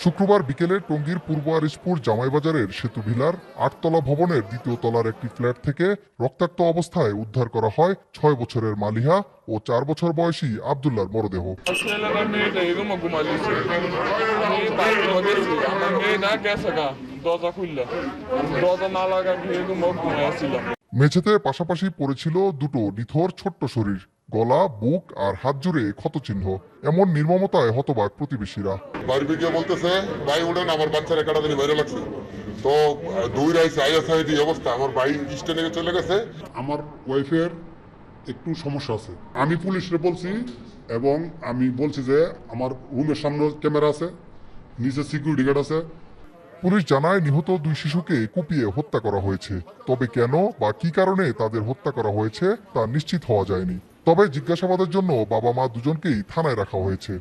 শুক্রবার বিকেলে টঙ্গীর পূর্ব আরিশপুর জামাইবাজারের সেতুভিলার 8তলা ভবনের 2য় তলার একটি ফ্ল্যাট থেকে রক্তাক্ত অবস্থায় উদ্ধার করা হয় 6 বছরের মালিহা ও 4 বছর বয়সী আব্দুল্লাহর মরদেহ। মেঝেতে পাশাপাশি পড়েছিল দুটো নিথর ছোট্ট শরীর, গলা, বুক আর হাত জুড়ে ক্ষতচিহ্ন। এমন নির্মমতায় হতবাক প্রতিবেশীরা। বাড়ি গিয়ে বলতেছে ভাই উঠেন, আমার বাচ্চার একটা দিন বাইরে লাগছে। তো দৌড় আইসে আইয়া যে অবস্থা, আমার ভাই স্টেনে চলে গেছে। আমার ওয়াইফের একটু সমস্যা আছে, আমি পুলিশে বলছি এবং আমি বলছি যে আমার রুমের সামনে ক্যামেরা আছে, নিচে সিকিউরিটি গার্ড আছে। পুলিশ জানায় নিহত 2 শিশুকে কুপিয়ে হত্যা করা হয়েছে। তবে কেন বা কি কারণে তাদের হত্যা করা হয়েছে তা নিশ্চিত হওয়া যায়নি। তবে জিজ্ঞাসাবাদের জন্য বাবা মা দুজনকেই থানায় রাখা হয়েছে।